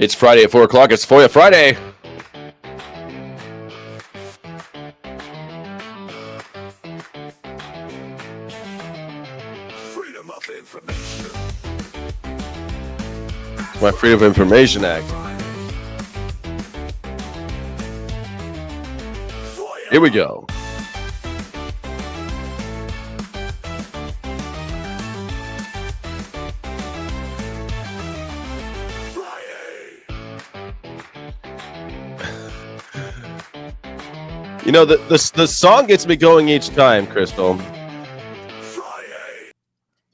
It's Friday at 4 o'clock. It's FOIA Friday. Freedom of Information. My Freedom of Information Act. Here we go. You know, the song gets me going each time, Crystal. Friday.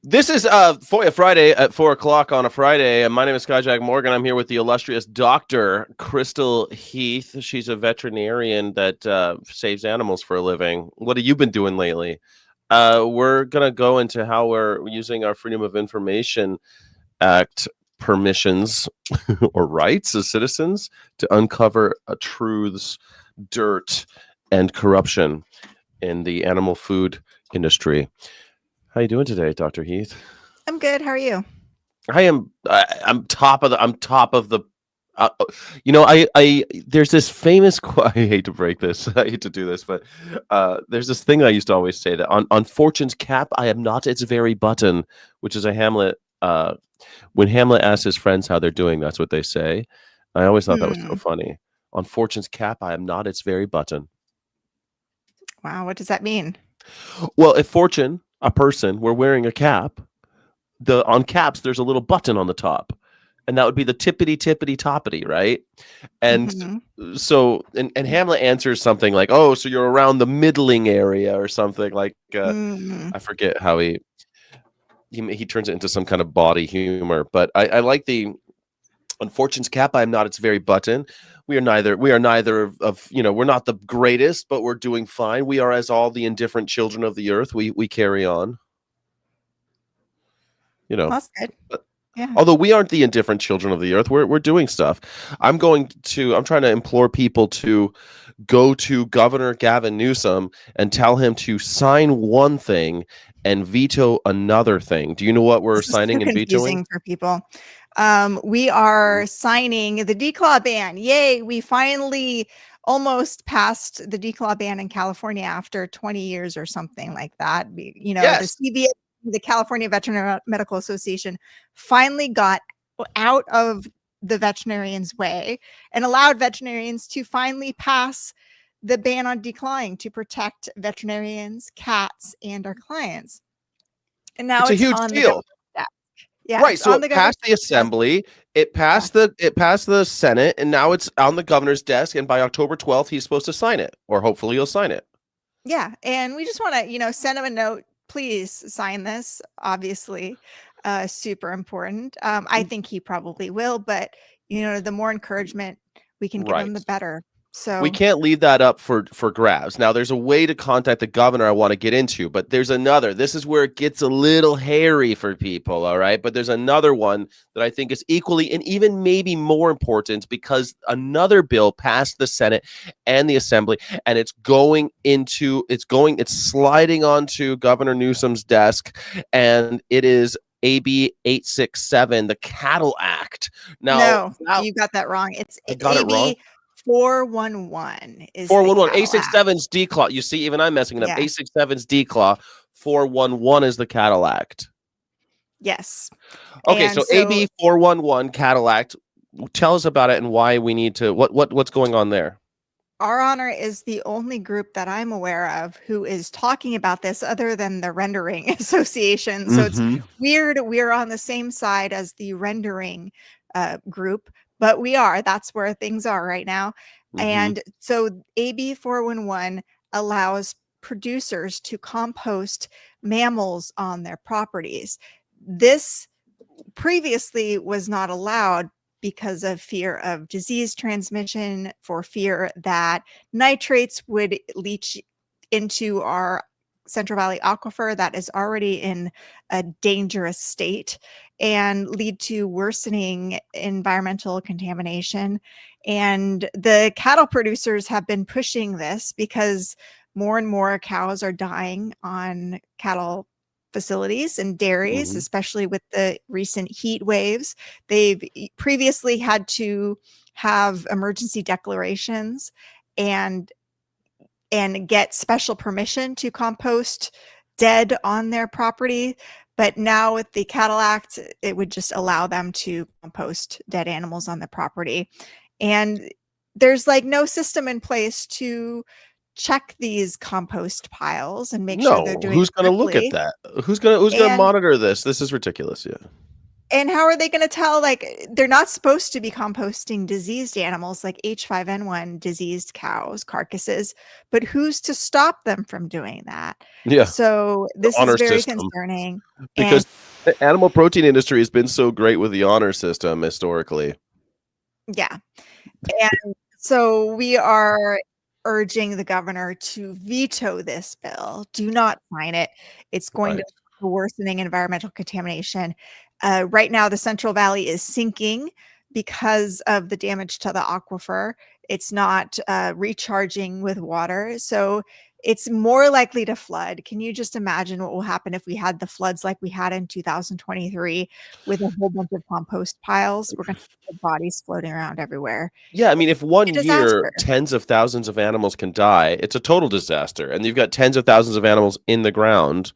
This is FOIA Friday at 4 o'clock on a Friday. And my name is Skyjack Morgan. I'm here with the illustrious Dr. Crystal Heath. She's a veterinarian that saves animals for a living. What have you been doing lately? We're going to go into how we're using our Freedom of Information Act permissions or rights as citizens to uncover truths, dirt, and corruption in the animal food industry. How you doing today, Dr. Heath? I'm good. How are you? I'm top of the there's this famous quote. I hate to break this. I hate to do this, but there's this thing I used to always say that on Fortune's cap, I am not its very button, which is a Hamlet. When Hamlet asks his friends how they're doing, that's what they say. I always thought that was so funny. On Fortune's cap, I am not its very button. Wow, what does that mean? Well, if Fortune, a person, were wearing a cap, on caps there's a little button on the top, and that would be the tippity toppity, right? And so, and Hamlet answers something like, "Oh, so you're around the middling area," or something like. I forget how he turns it into some kind of body humor, but I like the. On Fortune's cap, I am not its very button. We are neither of we're not the greatest, but we're doing fine. We are as all the indifferent children of the earth. We carry on. That's good. Yeah. Although we aren't the indifferent children of the earth, we're doing stuff. I'm trying to implore people to go to Governor Gavin Newsom and tell him to sign one thing and veto another thing. Do you know what we're signing and vetoing? For people. We are signing the declaw ban. Yay, we finally almost passed the declaw ban in California after 20 years or something like that. Yes. The CVA, the California Veterinary Medical Association, finally got out of the veterinarians' way and allowed veterinarians to finally pass the ban on declawing to protect veterinarians, cats, and our clients. And now it's a huge deal. Yeah, right. So it passed the assembly, it passed the Senate, and now it's on the governor's desk. And by October 12th, he's supposed to sign it, or hopefully he'll sign it. Yeah, and we just want to, send him a note. Please sign this. Obviously, super important. I think he probably will, but the more encouragement we can give him, the better. So we can't leave that up for grabs. Now, there's a way to contact the governor I want to get into, but there's another. This is where it gets a little hairy for people, all right? But there's another one that I think is equally and even maybe more important, because another bill passed the Senate and the Assembly, and it's sliding onto Governor Newsom's desk, and it is AB 867, the Cattle Act. Now, you got that wrong. It's AB 411 is 411. 867's declaw. You see, even I'm messing it up. 867's declaw. 411 is the Cattle Act. Yes. Okay, so AB 411 Cattle Act. Tell us about it and why we need to. What's going on there? Our Honor is the only group that I'm aware of who is talking about this, other than the Rendering Association. So it's weird. We're on the same side as the Rendering group. But that's where things are right now. And so AB 411 allows producers to compost mammals on their properties. This previously was not allowed because of fear of disease transmission, for fear that nitrates would leach into our Central Valley aquifer that is already in a dangerous state and lead to worsening environmental contamination. And the cattle producers have been pushing this because more and more cows are dying on cattle facilities and dairies, Mhm. especially with the recent heat waves. They've previously had to have emergency declarations and get special permission to compost dead on their property. But now with the Cattle Act, it would just allow them to compost dead animals on the property. And there's like no system in place to check these compost piles and make sure they're No, doing who's it gonna look at correctly. that? Who's gonna And monitor this? This is ridiculous, yeah. and how are they going to tell? Like, they're not supposed to be composting diseased animals like H5N1 diseased cows carcasses, but who's to stop them from doing that? Yeah, So the this is honor very system. concerning. And Because the animal protein industry has been so great with the honor system historically. yeah, and so we are urging the governor to veto this bill. Do not sign it. It's going to Right. be worsening environmental contamination. Right now, the Central Valley is sinking because of the damage to the aquifer. It's not recharging with water. So it's more likely to flood. Can you just imagine what will happen if we had the floods like we had in 2023 with a whole bunch of compost piles? We're going to have bodies floating around everywhere. Yeah, I mean, if one A year disaster. tens of thousands of animals can die, it's a total disaster. And you've got tens of thousands of animals in the ground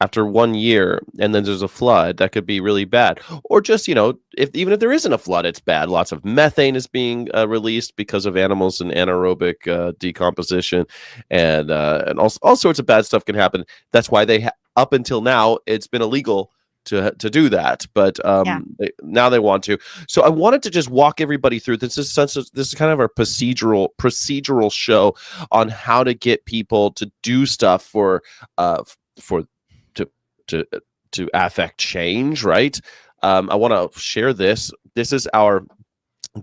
after 1 year, and then there's a flood, that could be really bad. Or just, even if there isn't a flood, it's bad. Lots of methane is being released because of animals and anaerobic decomposition, and all sorts of bad stuff can happen. That's why up until now, it's been illegal to do that, but Yeah. now they want to. So I wanted to just walk everybody through this. Is kind of our procedural show on how to get people to do stuff for to affect change, right? I want to share this. This is our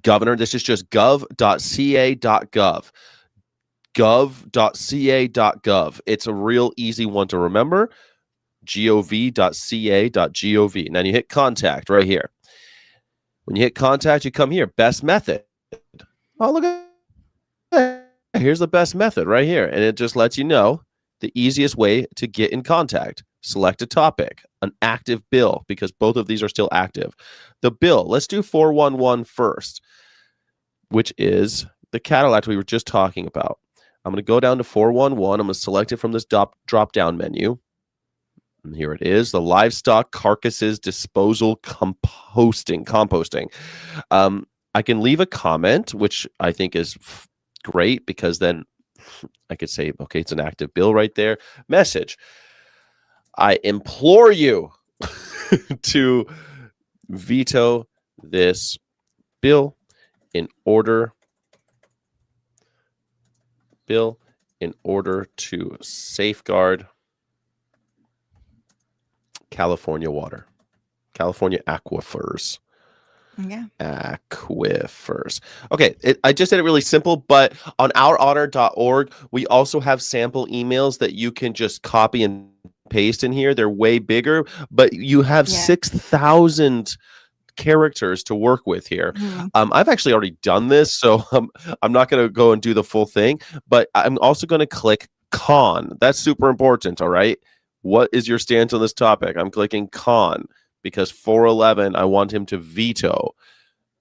governor. This is just gov.ca.gov. Gov.ca.gov. It's a real easy one to remember. gov.ca.gov. Now you hit contact right here. When you hit contact, you come here. Best method. Oh, look at that. Here's the best method right here. And it just lets you know the easiest way to get in contact. Select a topic, an active bill, because both of these are still active. The bill, let's do 411 first, which is the Cattle Act we were just talking about. I'm going to go down to 411. I'm going to select it from this drop-down menu. And here it is, the Livestock Carcasses Disposal Composting. I can leave a comment, which I think is great, because then I could say, okay, it's an active bill right there. Message. I implore you to veto this bill in order to safeguard California water, California aquifers. Yeah. Aquifers. Okay, I just did it really simple, but on ourhonor.org, we also have sample emails that you can just copy and paste in here. They're way bigger, but you have 6,000 characters to work with here. I've actually already done this, so I'm not going to go and do the full thing, but I'm also going to click con. That's super important, all right? What is your stance on this topic? I'm clicking con because 411, I want him to veto.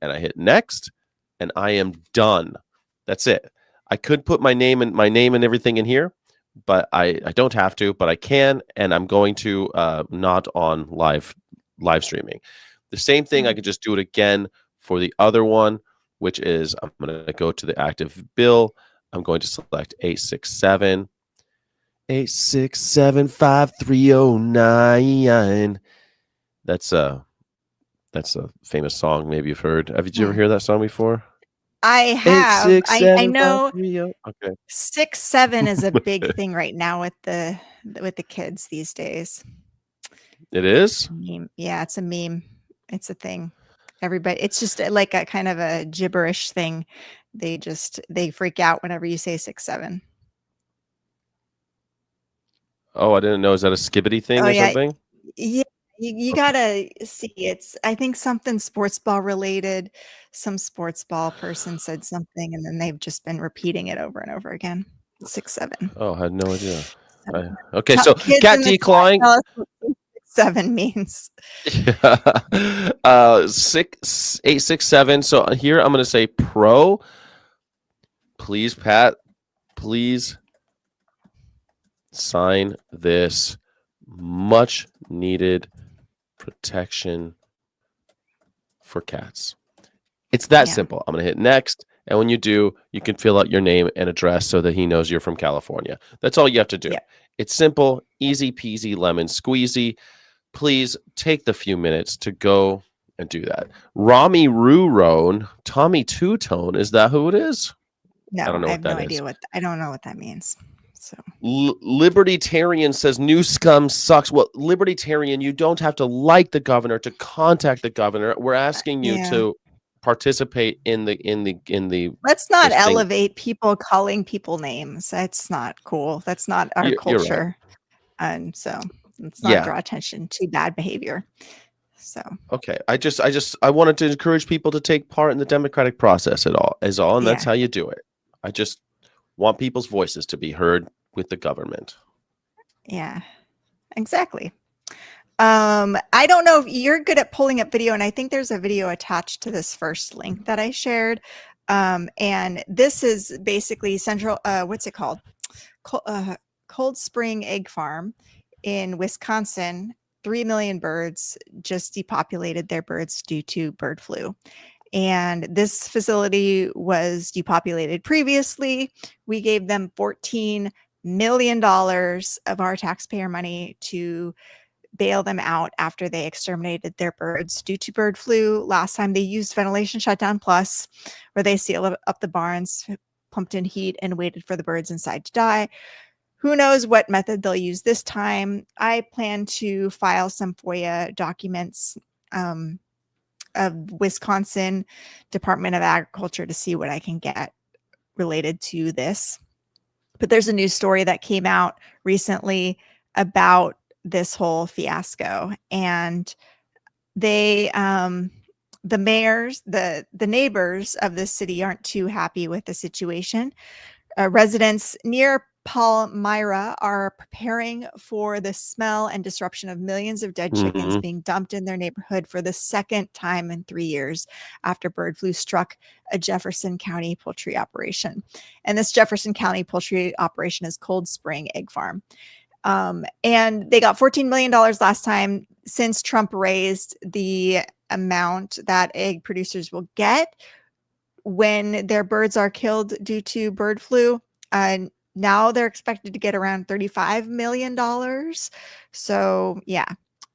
And I hit next, and I am done. That's it. I could put my name and everything in here, but I don't have to, but I can, and I'm going to not on live streaming. The same thing, I could just do it again for the other one, which is I'm going to go to the active bill. I'm going to select 867-530-9. That's a famous song. Maybe you've heard. Did you ever hear that song before? I have. I know 867-530. Okay. 6-7 is a big thing right now with the kids these days. It is? Yeah, it's a meme. It's a thing. Everybody, it's just like a kind of a gibberish thing. They freak out whenever you say 6-7. Oh, I didn't know. Is that a skibbity thing or something? Yeah. You gotta see, it's, I think, something sports ball related. Some sports ball person said something, and then they've just been repeating it over and over again. 6-7. Oh, I had no idea. Okay, so Kids cat in the chat, declawing. tell us what 7 means. 867. So here I'm going to say pro. Please, Pat, please sign this much needed protection for cats. It's that simple. I'm going to hit next. And when you do, you can fill out your name and address so that he knows you're from California. That's all you have to do. Yep. It's simple, easy peasy, lemon squeezy. Please take the few minutes to go and do that. Rami Rurone, Tommy Two-Tone, is that who it is? No, I don't know I what have that no is. idea I don't know what that means. So Libertarian says new scum sucks. Well, Libertarian, you don't have to like the governor to contact the governor. We're asking you to participate in the let's not this thing. elevate people calling people names. That's not cool. That's not our You're right. culture. And so let's not draw attention to bad behavior. So okay, I wanted to encourage people to take part in the democratic process and that's how you do it. I just want people's voices to be heard with the government. Yeah, exactly. I don't know if you're good at pulling up video, and I think there's a video attached to this first link that I shared. And this is basically central, what's it called? Cold Spring Egg Farm in Wisconsin. 3 million birds just depopulated their birds due to bird flu. And this facility was depopulated previously. We gave them $14 million of our taxpayer money to bail them out after they exterminated their birds due to bird flu. Last time they used Ventilation Shutdown Plus, where they sealed up the barns, pumped in heat, and waited for the birds inside to die. Who knows what method they'll use this time. I plan to file some FOIA documents of Wisconsin Department of Agriculture to see what I can get related to this. But there's a news story that came out recently about this whole fiasco, and they the mayors, the neighbors of this city aren't too happy with the situation. Residents near Palmyra are preparing for the smell and disruption of millions of dead chickens being dumped in their neighborhood for the second time in 3 years after bird flu struck a Jefferson County poultry operation. And this Jefferson County poultry operation is Cold Spring Egg Farm. And they got $14 million last time. Since Trump raised the amount that egg producers will get when their birds are killed due to bird flu, now they're expected to get around $35 million. So yeah,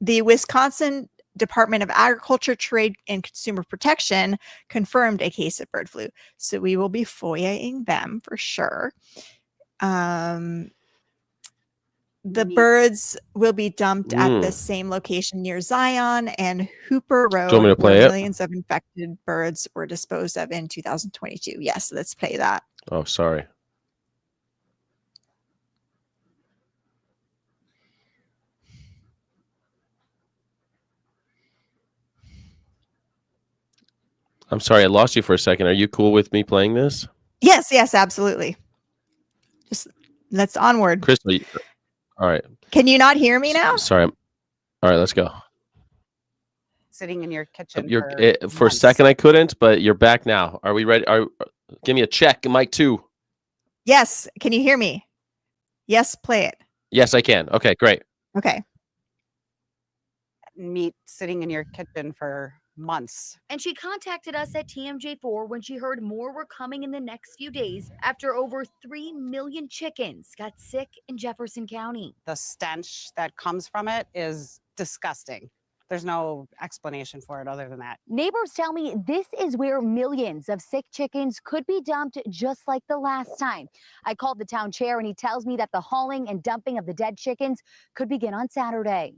the Wisconsin Department of Agriculture, Trade, and Consumer Protection confirmed a case of bird flu. So we will be FOIA-ing them for sure. The birds will be dumped at the same location near Zion and Hooper Road, where millions of infected birds were disposed of in 2022. Yes, let's play that. Oh, sorry. I'm sorry, I lost you for a second. Are you cool with me playing this? Yes, absolutely. Just let's onward. Chris, all right. Can you not hear me now? Sorry. All right, let's go. Sitting in your kitchen for a second I couldn't, but you're back now. Are we ready? Give me a check. Mic 2. Yes. Can you hear me? Yes, play it. Yes, I can. Okay, great. Okay. Meat sitting in your kitchen for months. And she contacted us at TMJ4 when she heard more were coming in the next few days after over 3 million chickens got sick in Jefferson County. The stench that comes from it is disgusting. There's no explanation for it other than that. Neighbors tell me this is where millions of sick chickens could be dumped just like the last time. I called the town chair and he tells me that the hauling and dumping of the dead chickens could begin on Saturday.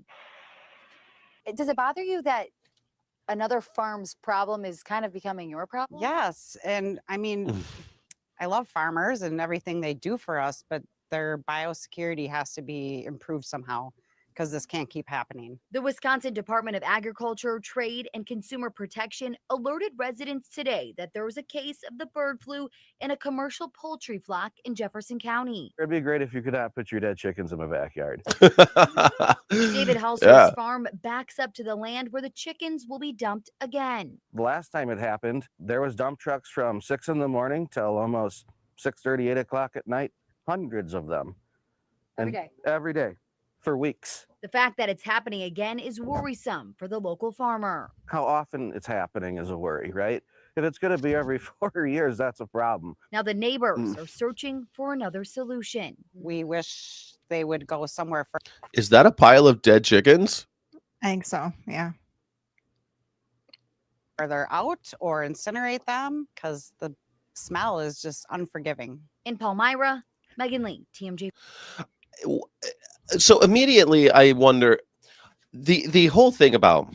Does it bother you that another farm's problem is kind of becoming your problem? Yes. And I mean, I love farmers and everything they do for us, but their biosecurity has to be improved somehow. because this can't keep happening. The Wisconsin Department of Agriculture, Trade, and Consumer Protection alerted residents today that there was a case of the bird flu in a commercial poultry flock in Jefferson County. It'd be great if you could not put your dead chickens in my backyard. David Halser's Yeah. farm backs up to the land where the chickens will be dumped again. The last time it happened, there was dump trucks from 6 in the morning till almost 6:30, 8 o'clock at night. Hundreds of them. Every day. Every day. For weeks. The fact that it's happening again is worrisome for the local farmer. How often it's happening is a worry, right? If it's going to be every 4 years, that's a problem. Now the neighbors are searching for another solution. We wish they would go somewhere Is that a pile of dead chickens? I think so. Yeah. further out or incinerate them because the smell is just unforgiving. In Palmyra, Megan Lee, TMJ. So immediately I wonder, the whole thing about,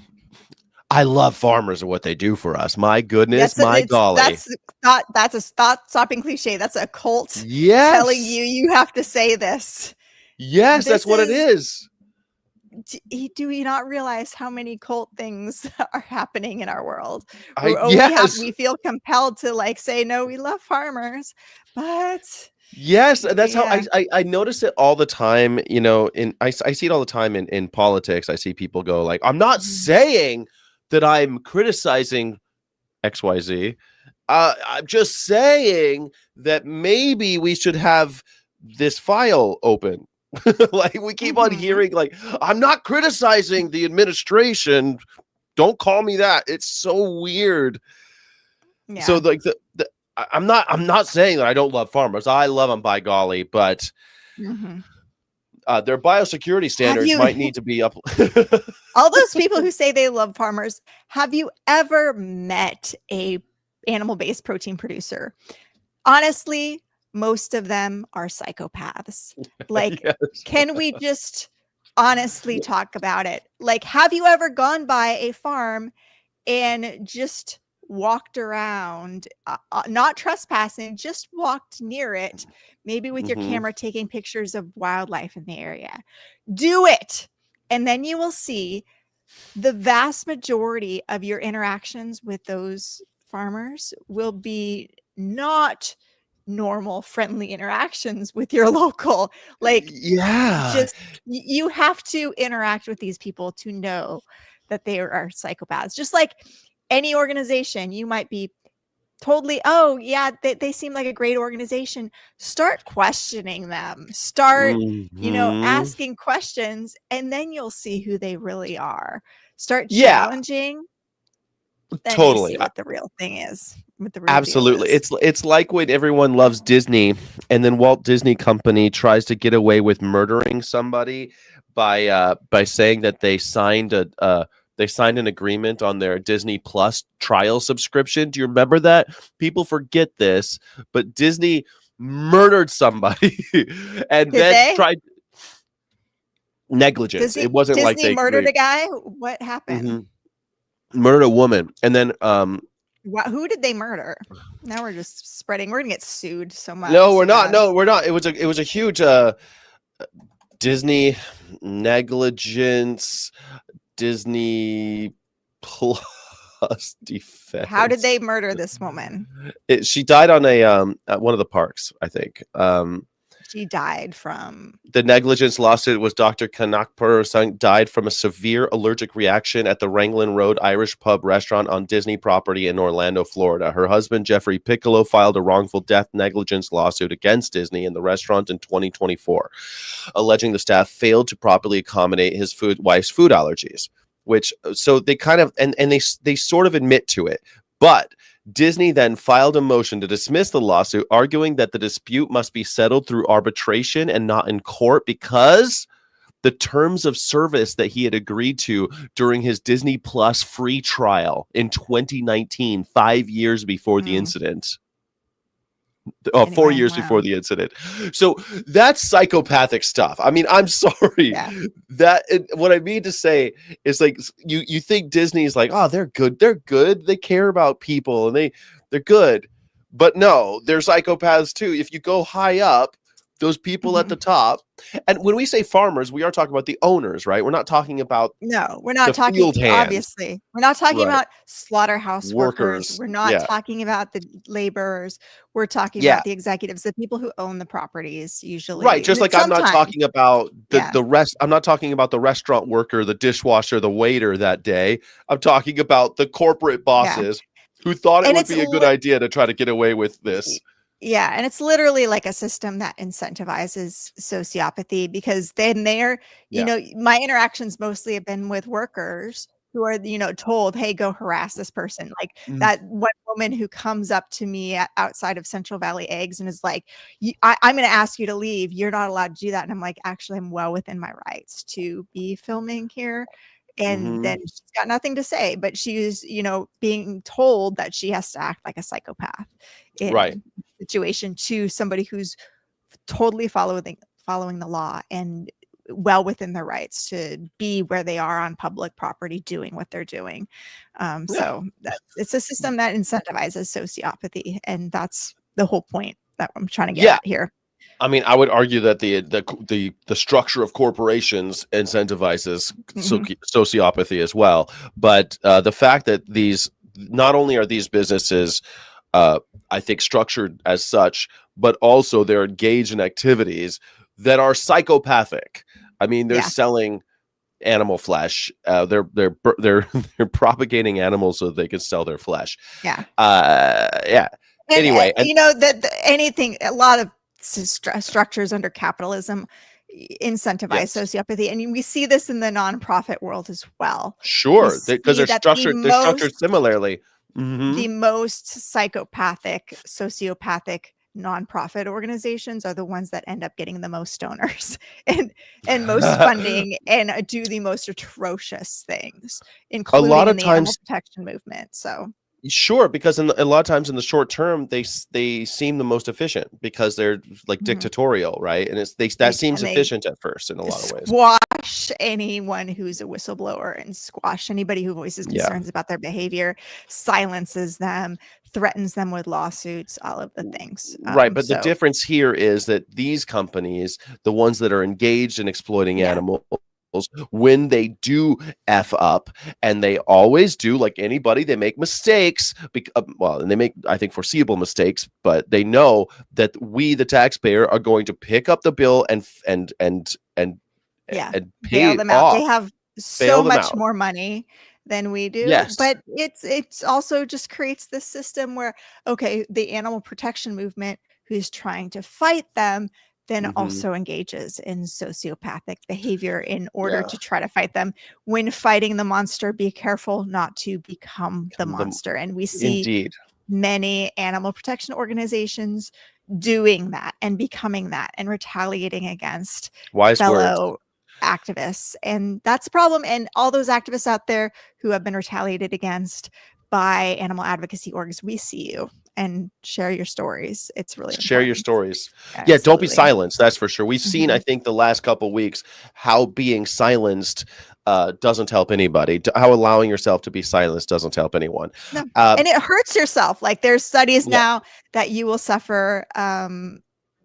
I love farmers and what they do for us. My goodness, golly. That's a stopping cliche. That's a cult Yes. telling you have to say this. Yes, This that's what it is. Do we not realize how many cult things are happening in our world? Yes. We feel compelled to like say, no, we love farmers, but Yes, that's how Yeah. I notice it all the time, you know, I see it all the time in politics. I see people go like, I'm not saying that I'm criticizing XYZ. I'm just saying that maybe we should have this file open. Like we keep on hearing like, I'm not criticizing the administration. Don't call me that. It's so weird. yeah. So like I'm not saying that I don't love farmers. I love them by golly, but Mhm. their biosecurity standards you- might need to be up. all those people who say they love farmers, have you ever met a animal-based protein producer? Honestly, most of them are psychopaths. Like, Yes. can we just honestly talk about it? Like, have you ever gone by a farm and just walked around, not trespassing, just walked near it, maybe with your Mhm. camera taking pictures of wildlife in the area? Do it. And then you will see the vast majority of your interactions with those farmers will be not normal, friendly interactions with your local. Like, Yeah. just you have to interact with these people to know that they are psychopaths. Just like any organization, you might be totally, oh yeah, they seem like a great organization. Start questioning them. Start, Mhm. asking questions, and then you'll see who they really are. Start Yeah. challenging. Then Totally. you see what the real thing is. What the real deal Absolutely. is. It's like when everyone loves Disney and then Walt Disney Company tries to get away with murdering somebody by saying that they signed an agreement on their Disney Plus trial subscription. Do you remember that? People forget this, but Disney murdered somebody and Did then they? tried negligence. Disney, It wasn't like Disney they murdered agreed. a guy. What happened? Mhm. Murdered a woman, and then Who did they murder? Now we're just spreading. We're gonna get sued so much. no, we're so not. bad. No, we're not. It was a huge Disney negligence, Disney Plus defense. How did they murder this woman? She died on at one of the parks, I think. She died from The negligence lawsuit was Dr. Kanakpur died from a severe allergic reaction at the Wrangling Road Irish Pub restaurant on Disney property in Orlando, Florida. Her husband, Jeffrey Piccolo, filed a wrongful death negligence lawsuit against Disney and the restaurant in 2024, alleging the staff failed to properly accommodate his wife's food allergies, which so they kind of and they sort of admit to it. But Disney then filed a motion to dismiss the lawsuit, arguing that the dispute must be settled through arbitration and not in court because the terms of service that he had agreed to during his Disney Plus free trial in 2019, 5 years before the incident. 4 Anyway, years wow. before the incident. So that's psychopathic stuff. I mean, I'm sorry. Yeah. What I mean to say is like you think Disney's like, oh, they're good. They care about people and they're good. But no, they're psychopaths too. If you go high up, those people at the top. And when we say farmers, we are talking about the owners, right? We're not talking about No, we're the not talking, field hand. obviously. We're not talking Right. about slaughterhouse workers. Workers. We're not Yeah. talking about the laborers. We're talking Yeah. about the executives, the people who own the properties usually. Right. Just like I'm not Sometimes. talking about Yeah. I'm not talking about the restaurant worker, the dishwasher, the waiter that day. I'm talking about the corporate bosses who thought it And would it's be a good idea to try to get away with this. Yeah, and it's literally like a system that incentivizes sociopathy, because then they're, you Yeah. know, my interactions mostly have been with workers who are, you know, told, hey, go harass this person. Like that one woman who comes up to me outside of Central Valley Eggs and is like, I'm going to ask you to leave. You're not allowed to do that. And I'm like, actually, I'm well within my rights to be filming here. And then she's got nothing to say, but she's, you know, being told that she has to act like a psychopath in Right. situation to somebody who's totally following the law and well within their rights to be where they are on public property doing what they're doing. So it's a system that incentivizes sociopathy, and that's the whole point that I'm trying to get at here. I mean, I would argue that the structure of corporations incentivizes sociopathy as well. But the fact that not only are these businesses, I think, structured as such, but also they're engaged in activities that are psychopathic. I mean, they're selling animal flesh. They're propagating animals so they can sell their flesh. Yeah. And, anyway, you know that a lot of structures under capitalism incentivize sociopathy, and we see this in the nonprofit world as well. Sure, because they're structured similarly. The most psychopathic, sociopathic nonprofit organizations are the ones that end up getting the most donors and most funding and do the most atrocious things, including in the animal protection movement. So sure, because a lot of times in the short term, they seem the most efficient because they're like dictatorial, right? And that seems efficient at first in a lot of ways. Squash anyone who's a whistleblower and squash anybody who voices concerns about their behavior, silences them, threatens them with lawsuits, all of the things. Right, but the difference here is that these companies, the ones that are engaged in exploiting animals, when they do F up, and they always do, like anybody, they make mistakes, and they make, I think, foreseeable mistakes, but they know that we, the taxpayer, are going to pick up the bill and pay them off. out. They have so much more money than we do. But it's also just creates this system where, okay, the animal protection movement, who's trying to fight them, then also engages in sociopathic behavior in order to try to fight them. When fighting the monster, be careful not to become the monster. And we see many animal protection organizations doing that and becoming that and retaliating against fellow activists. And that's a problem. And all those activists out there who have been retaliated against by animal advocacy orgs, we see you. And share your stories. It's really share important. Your stories. Absolutely. Yeah, don't be silenced. That's for sure. We've seen, I think, the last couple of weeks how being silenced doesn't help anybody. How allowing yourself to be silenced doesn't help anyone. No. And it hurts yourself. Like there's studies now that you will suffer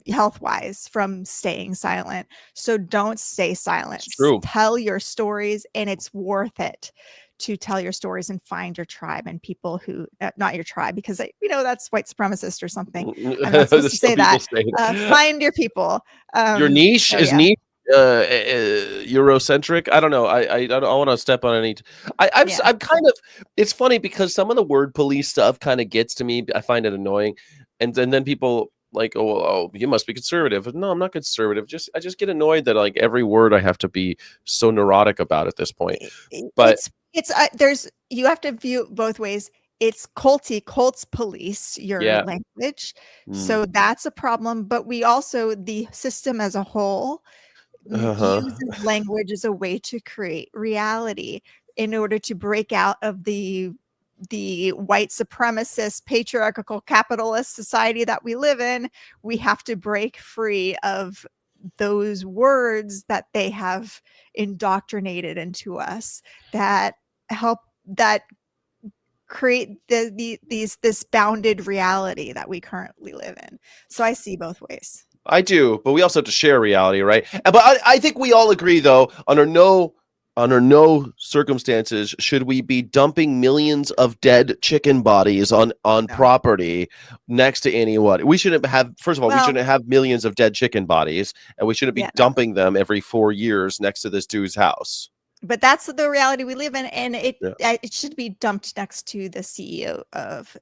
health-wise from staying silent. So don't stay silent. Tell your stories, and it's worth it to tell your stories and find your tribe and people who, not your tribe, because that's white supremacist or something. I'm not supposed to say that. Find your people. Your niche is niche. Eurocentric. I don't know. I don't want to step on any. I'm kind of. It's funny because some of the word police stuff kind of gets to me. I find it annoying, and then people like, oh, you must be conservative. No, I'm not conservative. I just get annoyed that like every word I have to be so neurotic about at this point. But it's you have to view it both ways. It's cults police your language, so that's a problem. But we also, the system as a whole, uses language as a way to create reality in order to break out of the white supremacist, patriarchal, capitalist society that we live in. We have to break free of those words that they have indoctrinated into us that create this bounded reality that we currently live in. So I see both ways. I do, but we also have to share reality, right? But I think we all agree, though, under no circumstances should we be dumping millions of dead chicken bodies on property next to anyone. We shouldn't have. First of all, we shouldn't have millions of dead chicken bodies, and we shouldn't be dumping them every 4 years next to this dude's house. But that's the reality we live in, and it should be dumped next to the CEO of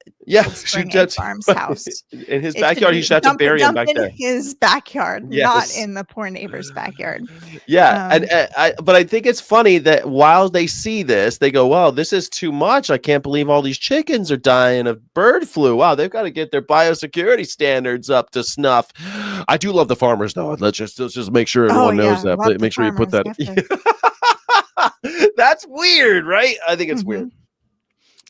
Spring Farms house in his backyard. He should have to bury him back there. In his backyard, not in the poor neighbor's backyard. Yeah, but I think it's funny that while they see this, they go, "Wow, this is too much! I can't believe all these chickens are dying of bird flu. Wow, they've got to get their biosecurity standards up to snuff." I do love the farmers, though. Let's just make sure everyone knows that. Make sure you put that. That's weird, right? I think it's weird.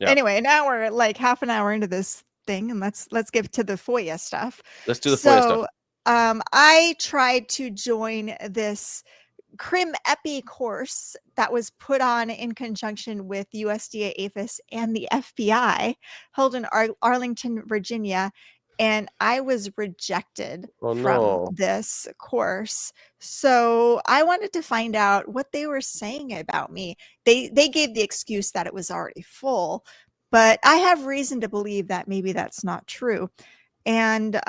Yeah. Anyway, now we're like half an hour into this thing, and let's get to the FOIA stuff. Let's do the FOIA stuff. I tried to join this Crim-Epi course that was put on in conjunction with USDA-APHIS and the FBI, held in Arlington, Virginia. And I was rejected from this course. So I wanted to find out what they were saying about me. They gave the excuse that it was already full, but I have reason to believe that maybe that's not true. And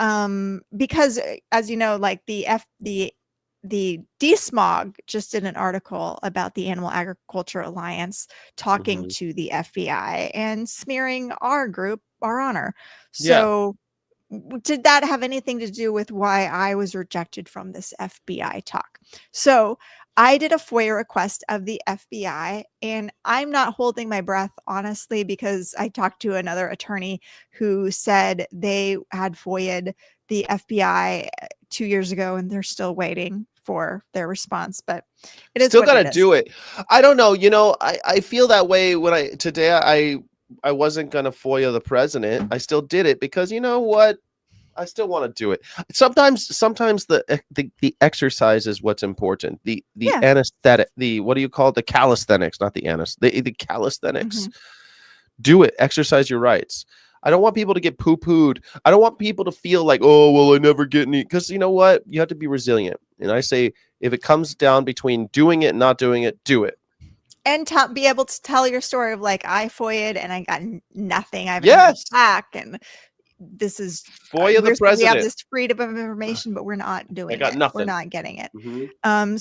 because, as you know, like the DSMOG just did an article about the Animal Agriculture Alliance talking to the FBI and smearing our group, Our Honor. So did that have anything to do with why I was rejected from this FBI talk? So I did a FOIA request of the FBI, and I'm not holding my breath, honestly, because I talked to another attorney who said they had FOIA'd the FBI 2 years ago, and they're still waiting for their response. But it is still got to do it. I don't know. You know, I feel that way when I wasn't going to FOIA the president. I still did it because you know what? I still want to do it. Sometimes the exercise is what's important. The anesthetic, what do you call it? The calisthenics, not the the calisthenics. Do it. Exercise your rights. I don't want people to get poo-pooed. I don't want people to feel like, oh, well, I never get any. Because you know what? You have to be resilient. And I say, if it comes down between doing it and not doing it, do it. And be able to tell your story of like, I FOIA'd and I got nothing. I have back, and this is FOIA the president. We have this freedom of information, but we're not doing it. Nothing. We're not getting it.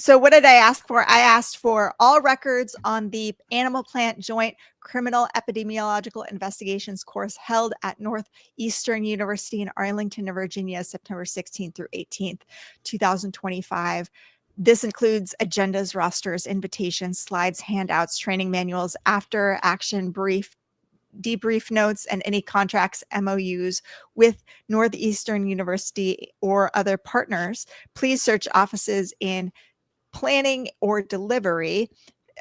So what did I ask for? I asked for all records on the Animal Plant Joint Criminal-Epidemiological Investigations course held at Northeastern University in Arlington, Virginia, September 16th through 18th, 2025. This includes agendas, rosters, invitations, slides, handouts, training manuals, after action debrief notes, and any contracts, MOUs with Northeastern University or other partners. Please search offices in planning or delivery,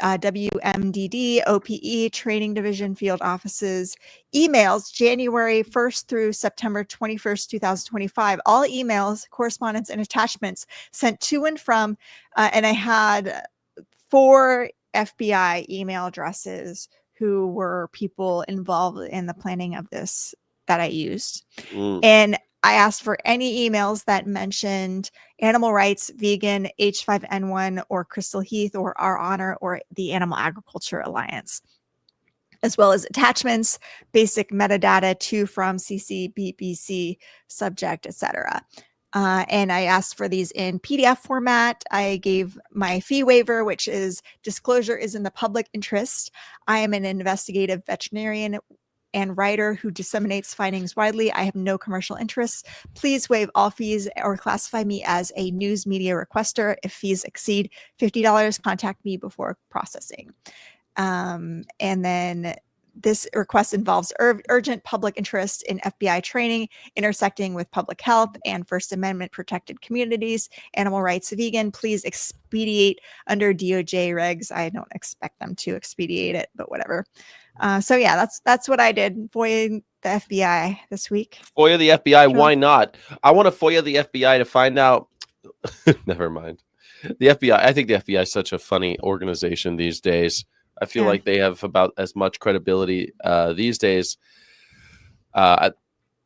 WMDD, OPE, training division, field offices. Emails January 1st through September 21st, 2025. All emails, correspondence, and attachments sent to and from, and I had 4 FBI email addresses who were people involved in the planning of this that I used. And I asked for any emails that mentioned animal rights, vegan, H5N1, or Crystal Heath, or Our Honor, or the Animal Agriculture Alliance, as well as attachments, basic metadata to, from, CC, BBC, subject, etc. And I asked for these in PDF format. I gave my fee waiver, which is disclosure is in the public interest. I am an investigative veterinarian and writer who disseminates findings widely. I have no commercial interests. Please waive all fees or classify me as a news media requester. If fees exceed $50, contact me before processing. And then this request involves urgent public interest in FBI training, intersecting with public health and First Amendment protected communities, animal rights, vegan. Please expedite under DOJ regs. I don't expect them to expedite it, but whatever. So yeah, that's what I did. FOIA the FBI this week. FOIA the FBI. Sure. Why not? I want to FOIA the FBI to find out. Never mind. The FBI. I think the FBI is such a funny organization these days. I feel like they have about as much credibility these days that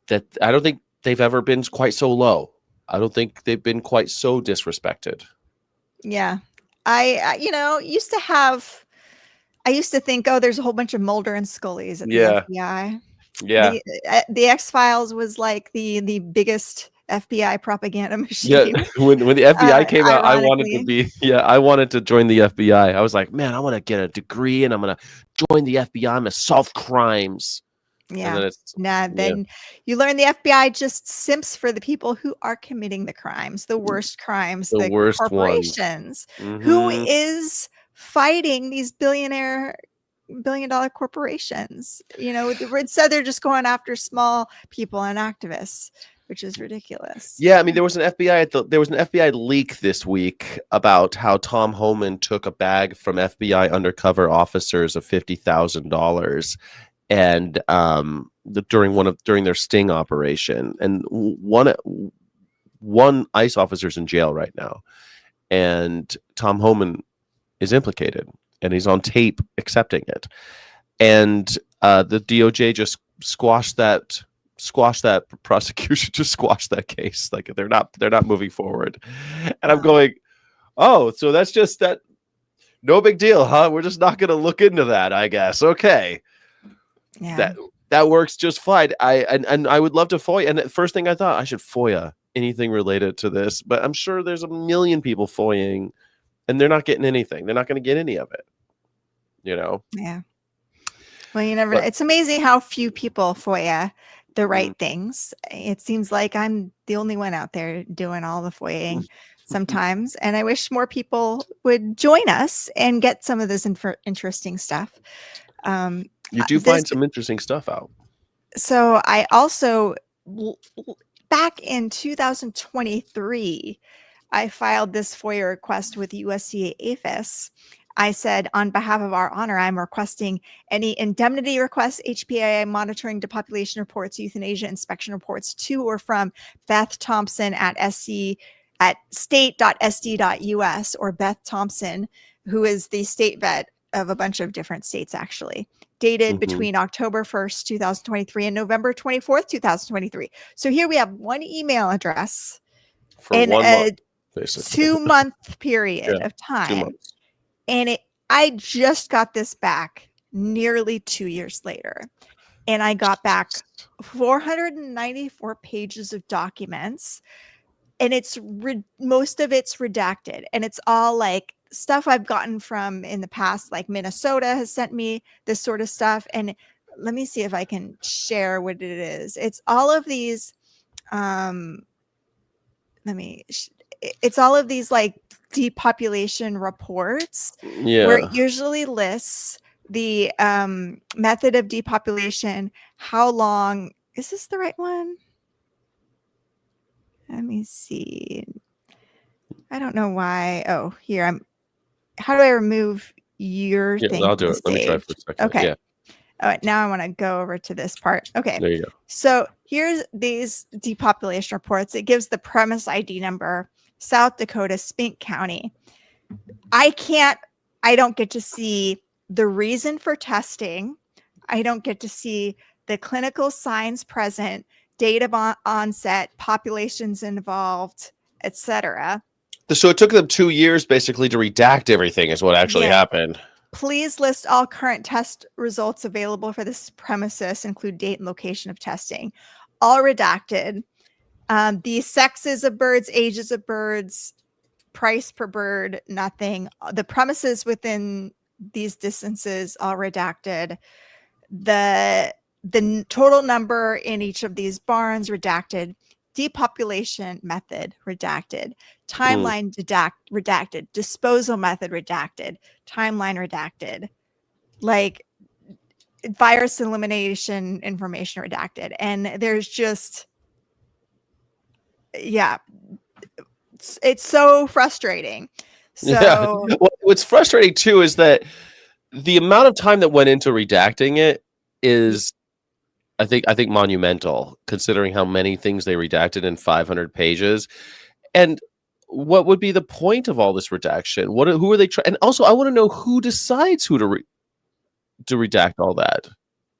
I don't think they've ever been quite so low. I don't think they've been quite so disrespected. Yeah. I used to think, oh, there's a whole bunch of Mulder and Scullys at the FBI. Yeah. The X-Files was like the biggest FBI propaganda Yeah. machine. When the FBI came out, I wanted to ironically. I wanted to join the FBI. I was like, man, I want to get a degree and I'm going to join the FBI. I'm going to solve crimes. And Yeah. then it's Then you learn the FBI just simps for the people who are committing the crimes, the worst crimes, the worst ones. corporations. Who Mhm. is fighting these billion-dollar corporations? Instead they're just going after small people and activists, which is ridiculous. Yeah, I mean, there was an FBI leak this week about how Tom Homan took a bag from FBI undercover officers of $50,000 and during their sting operation, and one ICE officer's in jail right now, and Tom Homan is implicated, and he's on tape accepting it, and the DOJ just squashed that prosecution, just squashed that case. Like they're not moving forward, and I'm going, oh, so that's just that, no big deal, huh? We're just not going to look into that, I guess. Okay. Yeah. That works just fine. I would love to FOIA. And the first thing I thought, I should FOIA anything related to this, but I'm sure there's a million people FOIAing, and they're not getting anything. They're not going to get any of it. Yeah. Well, you never. It's amazing how few people FOIA the right things. It seems like I'm the only one out there doing all the FOIAing sometimes, and I wish more people would join us and get some of this interesting stuff. You do find some interesting stuff out. So I also, back in 2023, I filed this FOIA request with USDA-APHIS. I said, on behalf of our honor, I'm requesting any indemnity requests, HPAI monitoring, depopulation reports, euthanasia inspection reports to or from Beth Thompson at state.sd.us, or Beth Thompson, who is the state vet of a bunch of different states, actually, dated between October 1st, 2023 and November 24th, 2023. So here we have one email address for in 1 month, a basically. 2-month period of 2 time. months. And I just got this back nearly 2 years later. And I got back 494 pages of documents. And most of it's redacted. And it's all like stuff I've gotten from in the past, like Minnesota has sent me this sort of stuff. And let me see if I can share what it is. It's all of these, it's all of these like depopulation reports, where it usually lists the method of depopulation, how long. Is this the right one? Let me see. I don't know why. Oh, here how do I remove your thing? I'll do it. Let me try for a second. Okay. Yeah. All right, now I want to go over to this part. Okay. There you go. So here's these depopulation reports. It gives the premise ID number, South Dakota, Spink County. I don't get to see the reason for testing. I don't get to see the clinical signs present, date of onset, populations involved, etc. So it took them 2 years basically to redact everything is what actually happened. Please list all current test results available for this premises, include date and location of testing. All redacted. The sexes of birds, ages of birds, price per bird, nothing. The premises within these distances, all redacted. The total number in each of these barns, redacted. Depopulation method, redacted. Timeline redacted. Disposal method, redacted. Timeline redacted. Like virus elimination information redacted. And there's just, it's so frustrating. So what's frustrating too is that the amount of time that went into redacting it is, I think monumental, considering how many things they redacted in 500 pages. And what would be the point of all this redaction? Who are they trying? And also, I want to know who decides who to redact all that.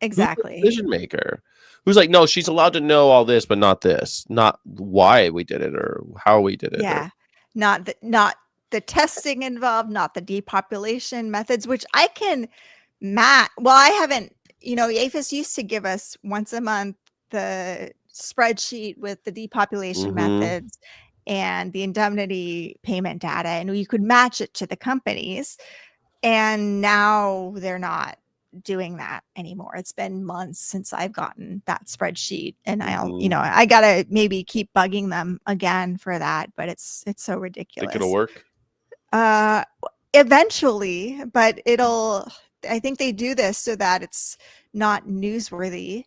Exactly. Decision maker? Who's like, no, she's allowed to know all this, but not this, not why we did it or how we did it. Yeah. Not the testing involved, not the depopulation methods, which I can well, I haven't, APHIS used to give us once a month the spreadsheet with the depopulation methods and the indemnity payment data, and you could match it to the companies. And now they're not doing that anymore. It's been months since I've gotten that spreadsheet, and I gotta maybe keep bugging them again for that, but it's so ridiculous. Think it'll work? Eventually, but I think they do this so that it's not newsworthy.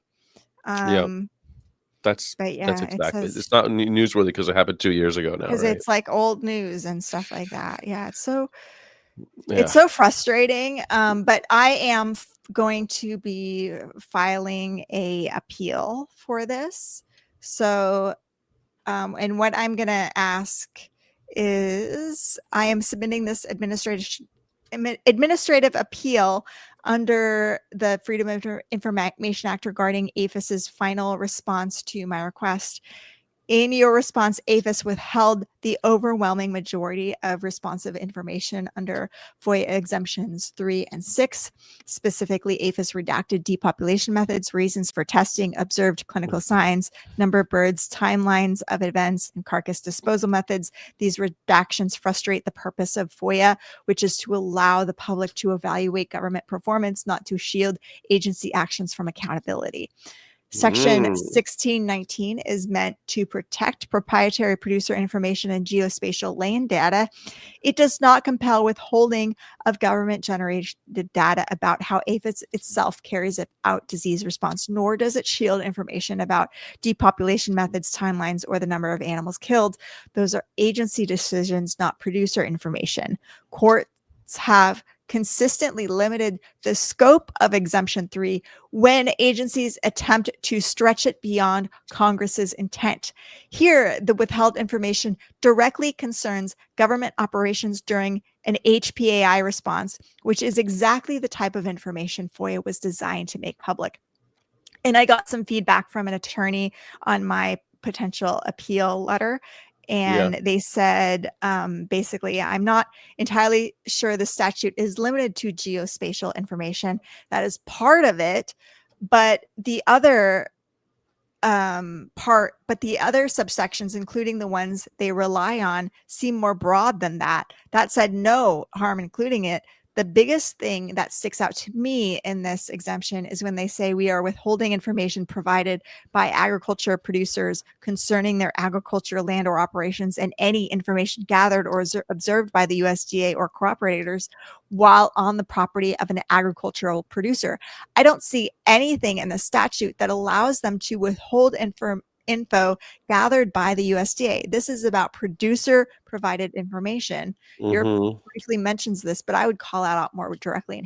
That's exactly. It It's not newsworthy because it happened 2 years ago now, because right? it's like old news and stuff like that. Yeah, it's so frustrating. But I am going to be filing a appeal for this. So, and what I'm going to ask is, I am submitting this administrative appeal under the Freedom of Information Act regarding APHIS's final response to my request. In your response, APHIS withheld the overwhelming majority of responsive information under FOIA exemptions 3 and 6. Specifically, APHIS redacted depopulation methods, reasons for testing, observed clinical signs, number of birds, timelines of events, and carcass disposal methods. These redactions frustrate the purpose of FOIA, which is to allow the public to evaluate government performance, not to shield agency actions from accountability. Section 1619 is meant to protect proprietary producer information and geospatial land data. It does not compel withholding of government-generated data about how APHIS itself carries out disease response, nor does it shield information about depopulation methods, timelines, or the number of animals killed. Those are agency decisions, not producer information. Courts have consistently limited the scope of Exemption 3 when agencies attempt to stretch it beyond Congress's intent. Here, the withheld information directly concerns government operations during an HPAI response, which is exactly the type of information FOIA was designed to make public. And I got some feedback from an attorney on my potential appeal letter. And they said, basically, I'm not entirely sure the statute is limited to geospatial information. That is part of it. But the other subsections, including the ones they rely on, seem more broad than that. That said, no harm including it. The biggest thing that sticks out to me in this exemption is when they say we are withholding information provided by agriculture producers concerning their agricultural land or operations, and any information gathered or observed by the USDA or cooperators while on the property of an agricultural producer. I don't see anything in the statute that allows them to withhold info gathered by the USDA. This is about producer provided information. Your briefly mentions this, but I would call that out more directly and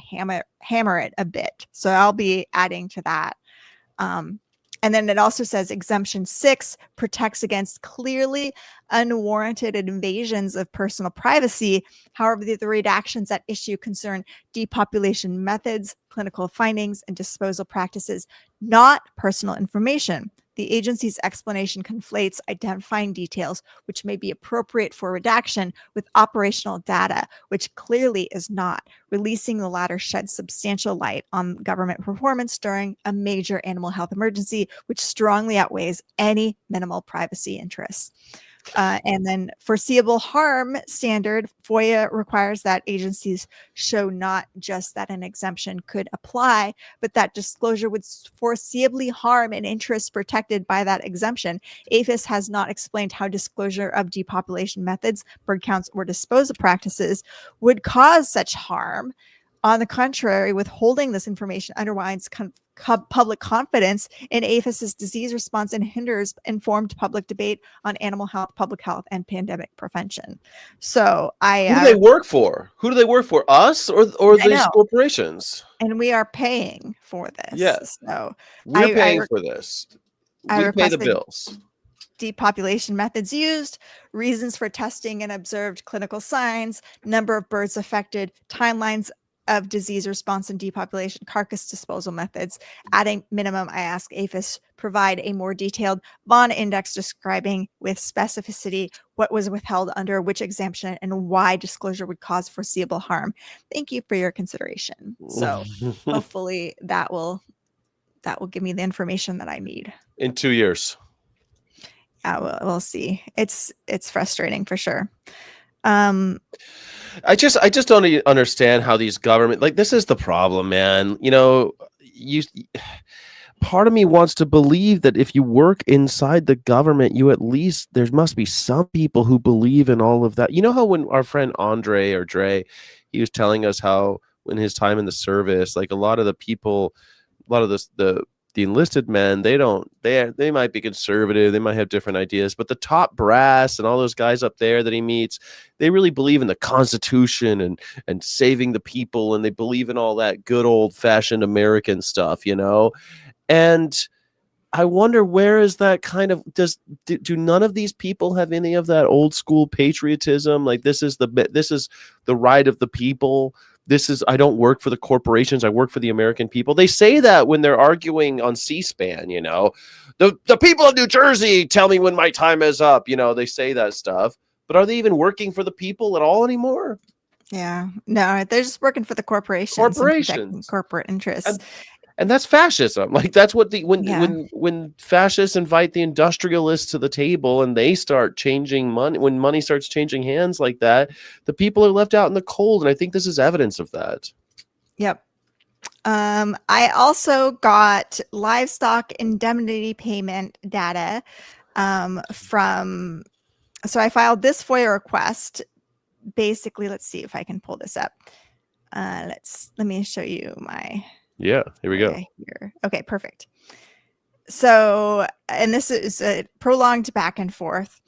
hammer it a bit. So I'll be adding to that. And then it also says Exemption 6 protects against clearly unwarranted invasions of personal privacy. However, the redactions at issue concern depopulation methods, clinical findings, and disposal practices, not personal information. The agency's explanation conflates identifying details, which may be appropriate for redaction, with operational data, which clearly is not. Releasing the latter sheds substantial light on government performance during a major animal health emergency, which strongly outweighs any minimal privacy interests. And then foreseeable harm standard, FOIA requires that agencies show not just that an exemption could apply, but that disclosure would foreseeably harm an interest protected by that exemption. APHIS has not explained how disclosure of depopulation methods, bird counts, or disposal practices would cause such harm. On the contrary, withholding this information undermines public confidence in APHIS's disease response and hinders informed public debate on animal health, public health, and pandemic prevention. So who do they work for? Who do they work for? Us or these corporations? And we are paying for this. Yes. So we're paying for this. We pay the bills. Depopulation methods used, reasons for testing and observed clinical signs, number of birds affected, timelines of disease response and depopulation carcass disposal methods. At a minimum, I ask APHIS provide a more detailed Vaughan index describing with specificity what was withheld under which exemption and why disclosure would cause foreseeable harm. Thank you for your consideration. So hopefully that will give me the information that I need. In 2 years. Yeah, we'll see. It's frustrating for sure. I just don't understand how these government, like, this is the problem, man. You know, part of me wants to believe that if you work inside the government, you at least, there must be some people who believe in all of that. You know how when our friend Andre or Dre, he was telling us how in his time in the service, like a lot of the people, a lot of the enlisted men, they might be conservative, they might have different ideas, but the top brass and all those guys up there that he meets, they really believe in the Constitution and saving the people, and they believe in all that good old-fashioned American stuff, you know. And I wonder, where is that kind of, do none of these people have any of that old school patriotism? Like, this is the right of the people. I don't work for the corporations. I work for the American people. They say that when they're arguing on C-SPAN, you know, the people of New Jersey tell me when my time is up. You know, they say that stuff, but are they even working for the people at all anymore? Yeah, no, they're just working for the corporations. And protecting corporate interests. And that's fascism. Like, that's what when fascists invite the industrialists to the table and they start changing money, when money starts changing hands like that, the people are left out in the cold. And I think this is evidence of that. Yep. I also got livestock indemnity payment data so I filed this FOIA request. Basically, let's see if I can pull this up. Let me show you my. Yeah, here we go. Here. Okay, perfect. So, and this is a prolonged back and forth.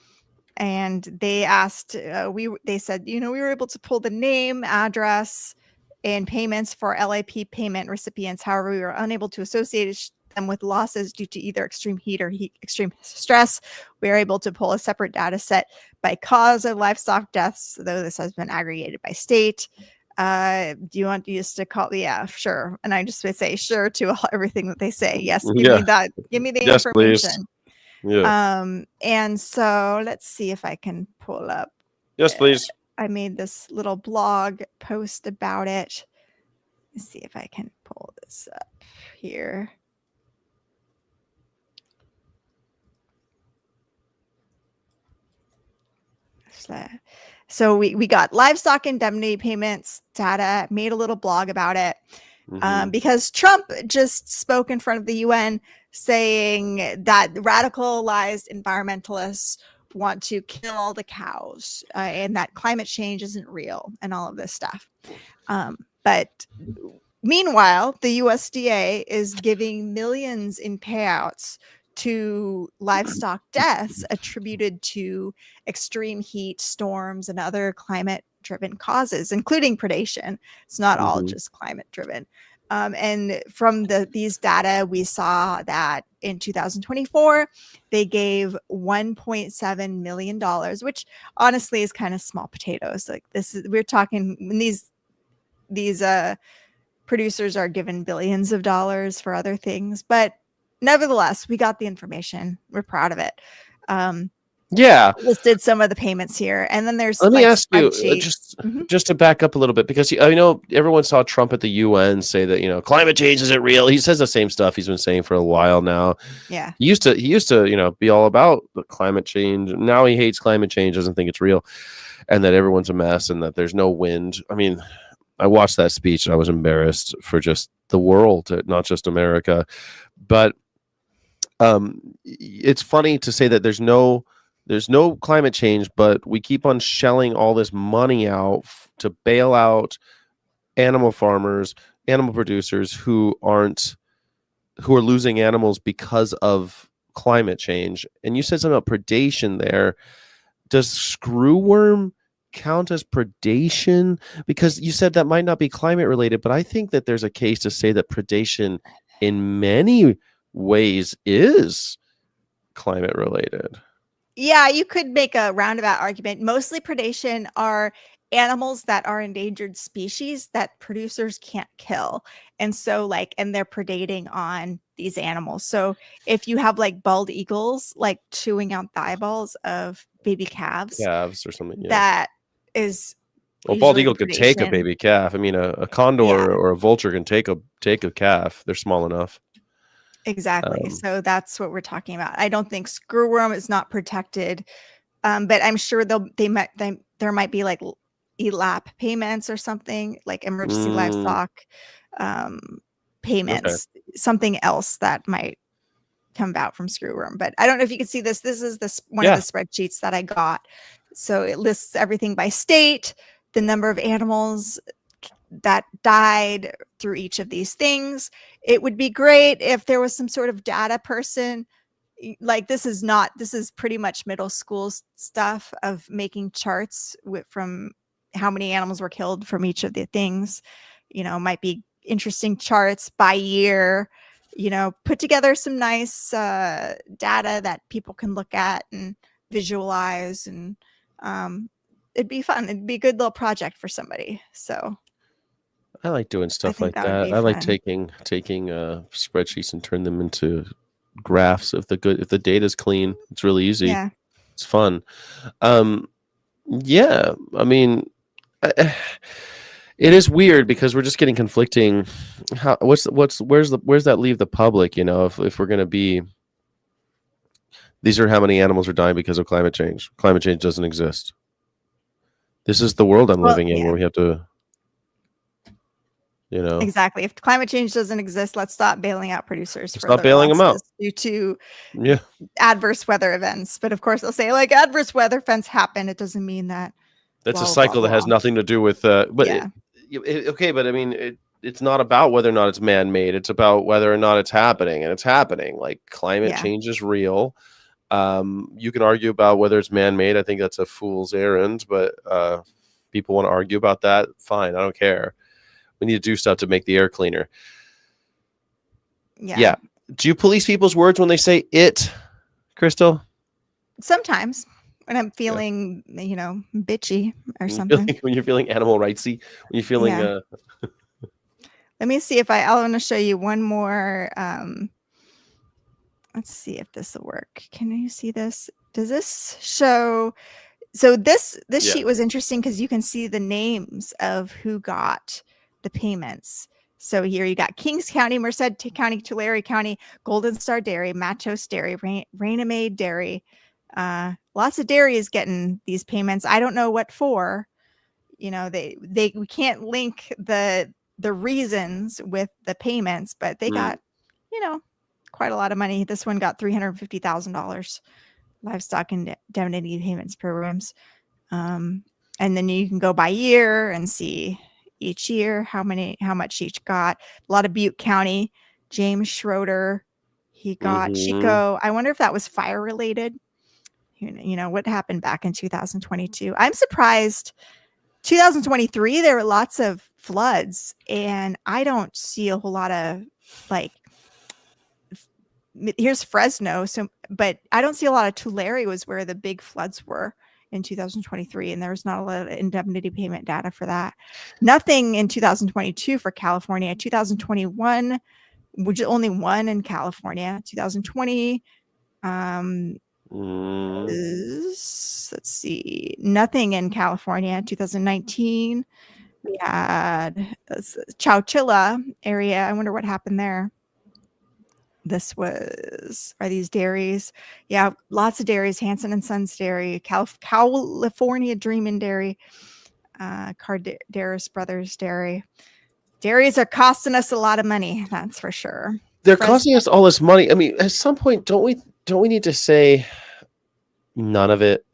And they asked, they said, you know, we were able to pull the name, address, and payments for LAP payment recipients. However, we were unable to associate them with losses due to either extreme heat or extreme stress. We are able to pull a separate data set by cause of livestock deaths, though this has been aggregated by state. Do you want us to call? Yeah, sure. And I just would say sure to everything that they say. Yes, give me that. Give me the information. Please. Yeah. And so let's see if I can pull up. Yes, please. I made this little blog post about it. Let's see if I can pull this up here. So we got livestock indemnity payments data, made a little blog about it. Because Trump just spoke in front of the UN saying that radicalized environmentalists want to kill all the cows and that climate change isn't real and all of this stuff. But meanwhile, the USDA is giving millions in payouts to livestock deaths attributed to extreme heat, storms, and other climate-driven causes, including predation. It's not all just climate-driven. And from these data, we saw that in 2024, they gave $1.7 million, which honestly is kind of small potatoes. Like we're talking when these producers are given billions of dollars for other things, but nevertheless, we got the information. We're proud of it. Yeah, listed some of the payments here, and then there's. Let me ask you just to back up a little bit, because I know everyone saw Trump at the UN say that, you know, climate change isn't real. He says the same stuff he's been saying for a while now. Yeah, he used to you know, be all about the climate change. Now he hates climate change, doesn't think it's real, and that everyone's a mess, and that there's no wind. I mean, I watched that speech and I was embarrassed for just the world, not just America, but it's funny to say that there's no climate change, but we keep on shelling all this money out to bail out animal farmers, animal producers who are losing animals because of climate change. And you said something about predation there. Does screwworm count as predation? Because you said that might not be climate related, but I think that there's a case to say that predation in many ways is climate related. Yeah, you could make a roundabout argument. Mostly predation are animals that are endangered species that producers can't kill. And so and they're predating on these animals. So if you have like bald eagles, like chewing out the eyeballs of baby calves, Calves or something. Yeah. that is Well, bald usually eagle could take a predation. baby calf. I mean, a condor Yeah. or a vulture can take a calf. They're small enough. Exactly. So that's what we're talking about. I don't think screwworm is not protected, but I'm sure there might be like ELAP payments or something, like emergency livestock payments, something else that might come about from screwworm. But I don't know if you can see this. This is one of the spreadsheets that I got. So it lists everything by state, the number of animals that died through each of these things. It would be great if there was some sort of data person. Like this is pretty much middle school stuff of making charts from how many animals were killed from each of the things. Might be interesting charts by year. Put together some nice data that people can look at and visualize, and it'd be fun. It'd be a good little project for somebody. So I like doing stuff think like that would that. be I like fun. taking spreadsheets and turn them into graphs. If the data's clean, it's really easy. Yeah. It's fun. Yeah, I mean, it is weird because we're just getting conflicting. Where's that leave the public? If we're gonna be, these are how many animals are dying because of climate change. Climate change doesn't exist. This is the world I'm living in, where we have to, Exactly. If climate change doesn't exist, let's stop bailing out producers for stop their bailing them out losses due to adverse weather events. But of course, they'll say like adverse weather events happen. It doesn't mean that. That's blah, a cycle blah, that has blah. nothing to do with. But Yeah. Okay, but I mean, it's not about whether or not it's man-made. It's about whether or not it's happening, and it's happening. Like climate change is real. You can argue about whether it's man-made. I think that's a fool's errand, but people want to argue about that. Fine, I don't care. We need to do stuff to make the air cleaner. Yeah. Do you police people's words when they say it, Crystal? Sometimes when I'm feeling, bitchy or something. When you're feeling animal rightsy, when you're feeling. Let me see if I want to show you one more. Let's see if this will work. Can you see this? Does this show? So this sheet was interesting because you can see the names of who got the payments. So here you got Kings County, Merced County, Tulare County, Golden Star Dairy, Matos Dairy, Rainamaid Dairy. Lots of dairy is getting these payments. I don't know what for. We can't link the reasons with the payments, but they got, quite a lot of money. This one got $350,000 livestock indemnity payments programs. And then you can go by year and see each year how much each got. A lot of Butte County, James Schroeder, he got Chico. I wonder if that was fire related. What happened back in 2022. I'm surprised 2023 there were lots of floods, and I don't see a whole lot of here's Fresno, but I don't see a lot of Tulare was where the big floods were in 2023, and there was not a lot of indemnity payment data for that. Nothing in 2022 for California. 2021, which is only one in California. 2020, let's see, nothing in California. 2019, we had Chowchilla area. I wonder what happened there. Are these dairies? Yeah, lots of dairies. Hanson and Sons Dairy, California Dreamin' Dairy, Carderas Brothers Dairy. Dairies are costing us a lot of money, that's for sure. They're costing us all this money. I mean, at some point, don't we need to say none of it?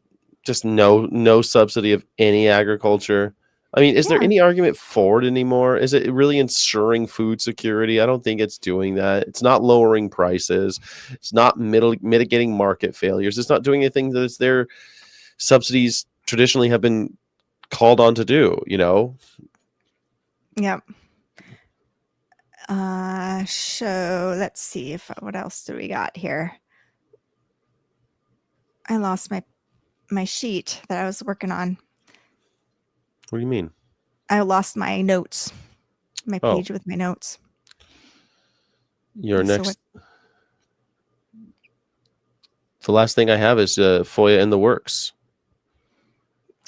Just no subsidy of any agriculture. I mean, is there any argument for it anymore? Is it really ensuring food security? I don't think it's doing that. It's not lowering prices. It's not mitigating market failures. It's not doing anything that their subsidies traditionally have been called on to do, Yep. So let's see what else do we got here? I lost my sheet that I was working on. What do you mean? I lost my notes, my Oh. page with my notes. Your So next. The last thing I have is FOIA in the works.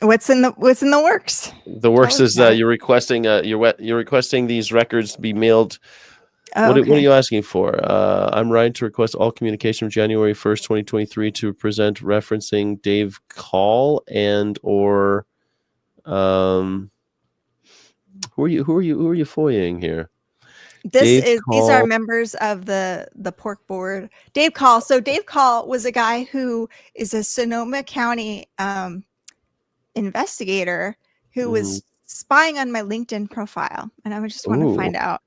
What's in the works? The works Tell us is about it. you're requesting these records to be mailed. Oh, What are okay. you asking for? I'm writing to request all communication from January 1st, 2023 to present referencing Dave Call and or who are you FOIAing here? These are members of the pork board. Dave Call. So Dave Call was a guy who is a Sonoma County investigator who was spying on my LinkedIn profile, and I just want to find out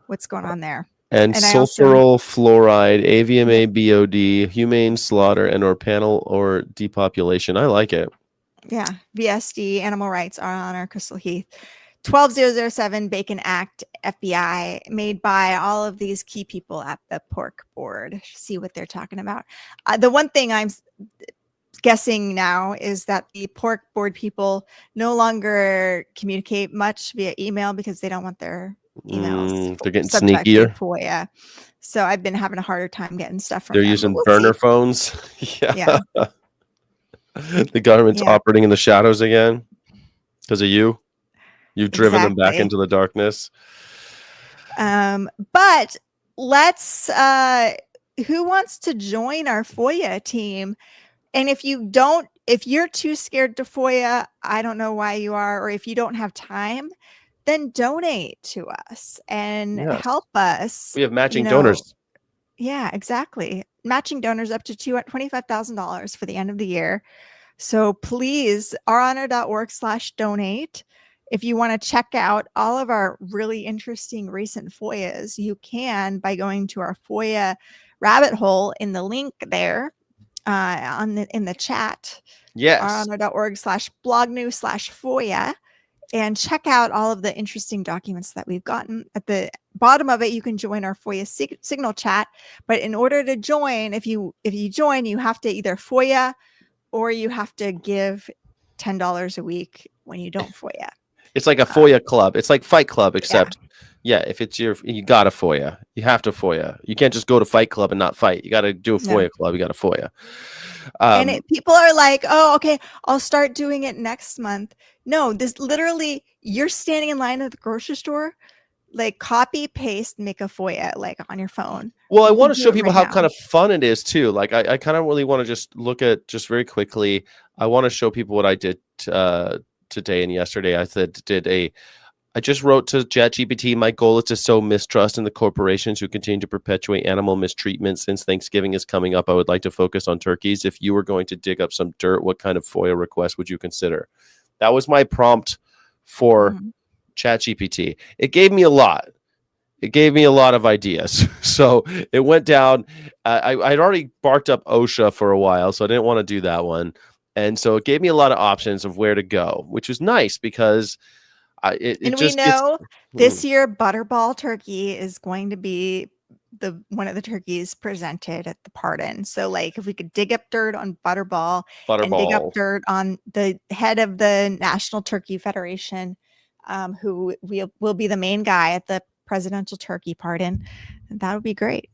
what's going on there. And sulfuryl fluoride, AVMA BOD, humane slaughter, and or panel or depopulation. I like it. Yeah, VSD, animal rights, our honor, Crystal Heath. 12007 Bacon Act, FBI, made by all of these key people at the pork board. See what they're talking about. The one thing I'm guessing now is that the pork board people no longer communicate much via email because they don't want their emails they're getting sneakier. FOIA. So I've been having a harder time getting stuff from them. They're using burner phones. Yeah. The government's operating in the shadows again because of you. You've driven them back into the darkness. But let's who wants to join our FOIA team? And if you're too scared to FOIA, I don't know why you are, or if you don't have time, then donate to us and help us. We have matching donors. Yeah, exactly. Matching donors up to $25,000 for the end of the year. So please, ourhonor.org/donate. If you want to check out all of our really interesting recent FOIAs, you can by going to our FOIA rabbit hole in the link there in the chat. Yes. ourhonor.org/blognews/FOIA. And check out all of the interesting documents that we've gotten. At the bottom of it, you can join our FOIA signal chat. But in order to join, if you join, you have to either FOIA or you have to give $10 a week when you don't FOIA. It's like a FOIA club. It's like Fight Club, except if it's you got a FOIA. You have to FOIA. You can't just go to Fight Club and not fight. You got to do a FOIA club. You got to FOIA. And people are like, oh, okay, I'll start doing it next month. No, this literally, you're standing in line at the grocery store, like copy, paste, make a FOIA like on your phone. Well, I want to show people how kind of fun it is too. Like I kind of really want to just look at just very quickly. I want to show people what I did today and yesterday. I just wrote to ChatGPT. My goal is to sow mistrust in the corporations who continue to perpetuate animal mistreatment. Since Thanksgiving is coming up, I would like to focus on turkeys. If you were going to dig up some dirt, what kind of FOIA request would you consider? That was my prompt for ChatGPT. It gave me a lot. It gave me a lot of ideas. So it went down. I'd already barked up OSHA for a while, so I didn't want to do that one. And so it gave me a lot of options of where to go, which was nice because we know this year Butterball turkey is going to be one of the turkeys presented at the pardon. So like if we could dig up dirt on Butterball and dig up dirt on the head of the National Turkey Federation, who will be the main guy at the presidential turkey pardon, that would be great.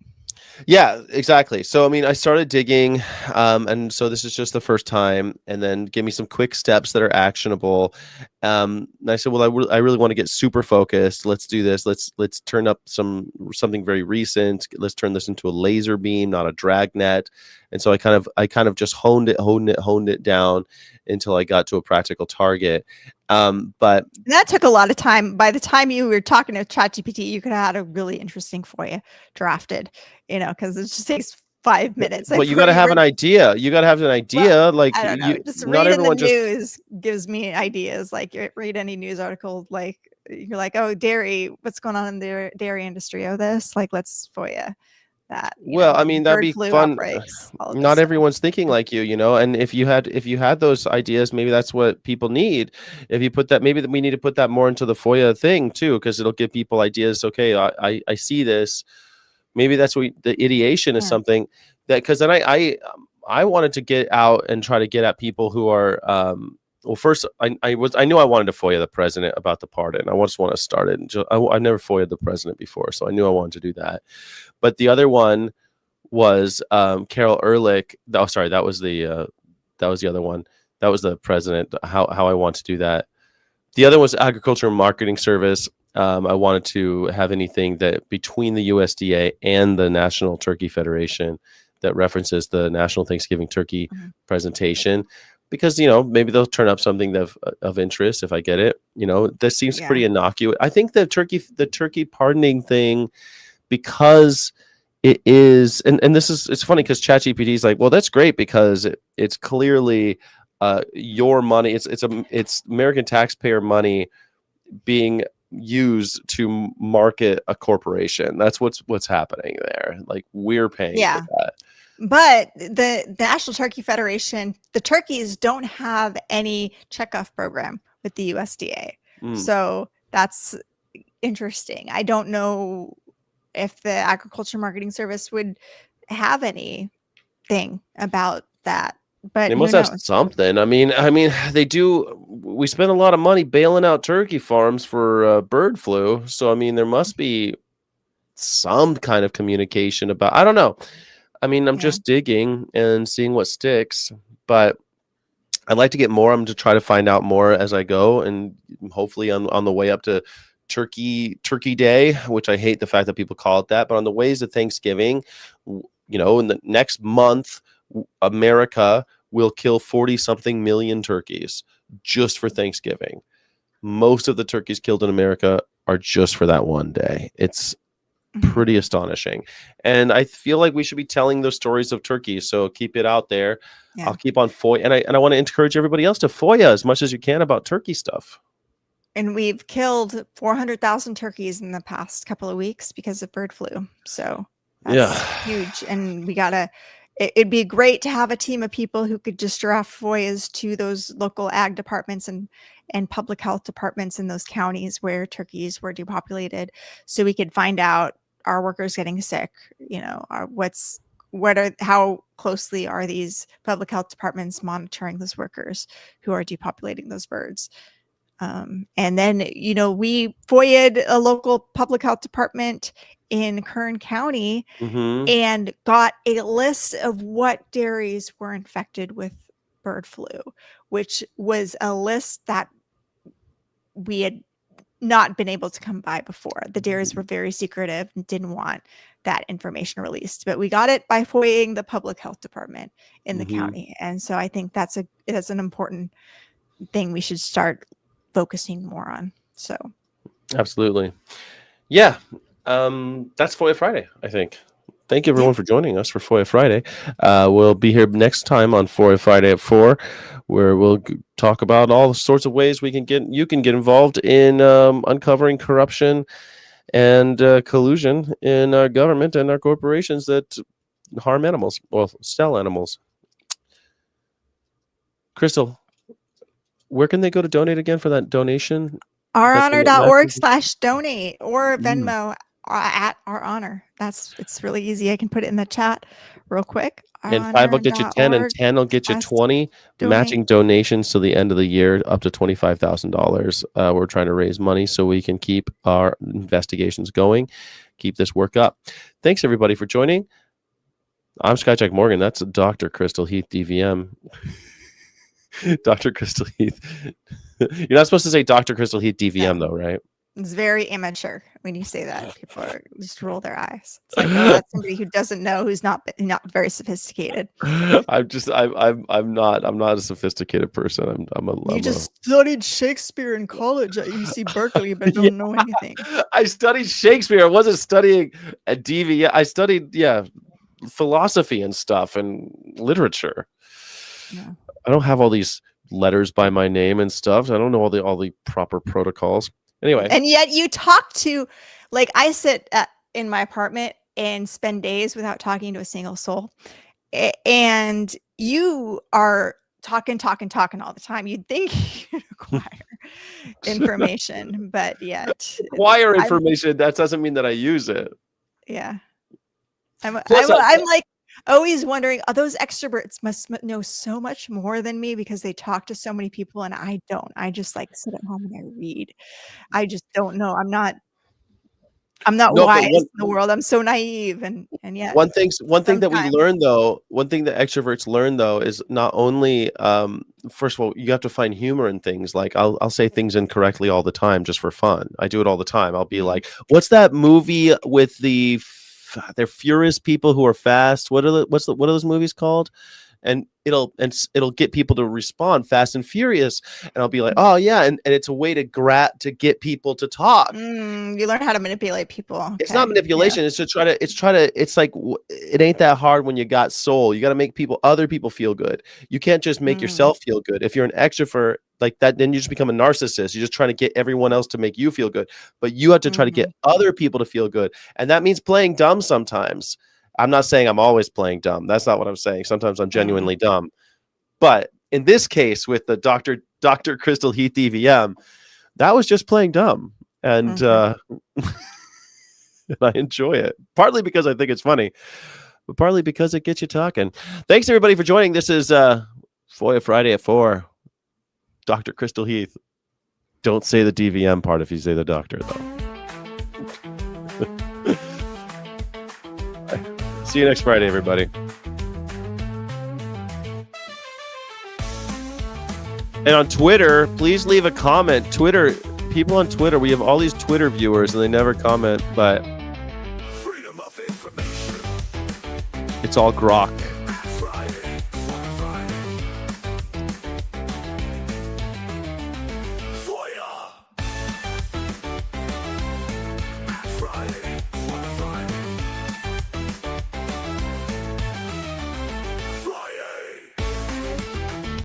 Yeah, exactly. So, I mean, I started digging, and so this is just the first time, and then give me some quick steps that are actionable. And I said, well, I really want to get super focused. Let's do this. Let's turn up something very recent. Let's turn this into a laser beam, not a dragnet. And so I kind of just honed it down until I got to a practical target. But that took a lot of time. By the time you were talking to ChatGPT, you could have had a really interesting FOIA drafted, because it just takes 5 minutes. But you got to have an idea. You got to have an idea. Well, like I don't know. Just reading the news gives me ideas. Like you read any news article, like you're like, oh, dairy, what's going on in the dairy industry? Oh, this, like, let's FOIA that. Well, I mean, that'd be fun. Not everyone's thinking like you, and if you had those ideas, maybe that's what people need. If you put that, maybe we need to put that more into the FOIA thing too, because it'll give people ideas. Okay, I see this. Maybe that's what the ideation is something that, because then I wanted to get out and try to get at people who are well, first I knew I wanted to FOIA the president about the pardon. I just want to start it. I never FOIA'd the president before, so I knew I wanted to do that. But the other one was Carol Ehrlich. Oh, sorry, that was the other one. That was the president. How I want to do that. The other was Agriculture and Marketing Service. I wanted to have anything that between the USDA and the National Turkey Federation that references the National Thanksgiving Turkey presentation, because maybe they'll turn up something of interest if I get it. This seems pretty innocuous. I think the turkey pardoning thing, because it is, and it's funny because ChatGPT is like, well, that's great because it's clearly your money. It's American taxpayer money being used to market a corporation. That's what's happening there. Like, we're paying for that. But the National Turkey Federation, the turkeys don't have any checkoff program with the USDA. So that's interesting. I don't know if the Agriculture Marketing Service would have anything about that. But they must have something. I mean, they do. We spend a lot of money bailing out turkey farms for bird flu. So, I mean, there must be some kind of communication about. I don't know. I mean, I'm just digging and seeing what sticks. But I'd like to get more. I'm going to try to find out more as I go, and hopefully on the way up to Turkey Day, which I hate the fact that people call it that. But on the ways of Thanksgiving, in the next month, America will kill 40-something million turkeys just for Thanksgiving. Most of the turkeys killed in America are just for that one day. It's pretty astonishing. And I feel like we should be telling those stories of turkeys. So keep it out there. Yeah. I'll keep on FOIA. And I want to encourage everybody else to FOIA as much as you can about turkey stuff. And we've killed 400,000 turkeys in the past couple of weeks because of bird flu. So that's huge. And it'd be great to have a team of people who could just draft FOIAs to those local ag departments and public health departments in those counties where turkeys were depopulated, so we could find out, are workers getting sick? How closely are these public health departments monitoring those workers who are depopulating those birds? And then, we FOIA'd a local public health department in Kern County and got a list of what dairies were infected with bird flu, which was a list that we had not been able to come by before. The dairies were very secretive and didn't want that information released, but we got it by FOIAing the public health department in the county. And so I think that's an important thing we should start focusing more on. So absolutely. Yeah. That's FOIA Friday, I think. Thank you everyone for joining us for FOIA Friday. We'll be here next time on FOIA Friday at 4, where we'll talk about all the sorts of ways you can get involved in uncovering corruption and collusion in our government and our corporations that harm animals or sell animals. Crystal, where can they go to donate again for that donation? OurHonor.org/donate or Venmo at Our Honor. It's really easy. I can put it in the chat real quick. And 5 will get you 10, and 10 will get you 20. Matching donations to the end of the year up to $25,000. We're trying to raise money so we can keep our investigations going, keep this work up. Thanks everybody for joining. I'm Skyjack Morgan. That's Dr. Crystal Heath, DVM. Dr. Crystal Heath. You're not supposed to say Dr. Crystal Heath, DVM, though, right? It's very immature when you say that. People just roll their eyes. It's like, oh, that's somebody who doesn't know, who's not very sophisticated. I'm not a sophisticated person. You just studied Shakespeare in college at UC Berkeley, but don't know anything. I studied Shakespeare. I wasn't studying a DV. I studied philosophy and stuff and literature. Yeah. I don't have all these letters by my name and stuff. I don't know all the proper protocols. Anyway. And yet you talk to, like, I sit in my apartment and spend days without talking to a single soul. And you are talking all the time. You'd think you'd acquire information, but yet. Acquire information, that doesn't mean that I use it. Yeah. I'm like always wondering, those extroverts must know so much more than me because they talk to so many people and I don't. I just like sit at home and I read. I just don't know. I'm not No, but wise in the world. I'm so naive and yet one thing that we sometimes. learn though, one thing that extroverts learn though is not only first of all, you have to find humor in things. Like I'll say things incorrectly all the time just for fun. I do it all the time. I'll be like, what's that movie with they're furious people who are fast? What are those movies called? And it'll get people to respond Fast and Furious, and I'll be like, oh yeah, and it's a way to get people to talk. You learn how to manipulate people. It's not manipulation. It's to try to. It's like it ain't that hard when you got soul. You got to make other people feel good. You can't just make yourself feel good. If you're an extrovert like that, then you just become a narcissist. You're just trying to get everyone else to make you feel good, but you have to try to get other people to feel good, and that means playing dumb sometimes. I'm not saying I'm always playing dumb. That's not what I'm saying. Sometimes I'm genuinely dumb. But in this case with the Dr. Crystal Heath DVM, that was just playing dumb. And and I enjoy it. Partly because I think it's funny, but partly because it gets you talking. Thanks everybody for joining. This is FOIA Friday at 4. Dr. Crystal Heath. Don't say the DVM part if you say the doctor, though. See you next Friday, everybody. And on Twitter, please leave a comment. People on Twitter, we have all these Twitter viewers and they never comment, but Freedom of information. it's all grok.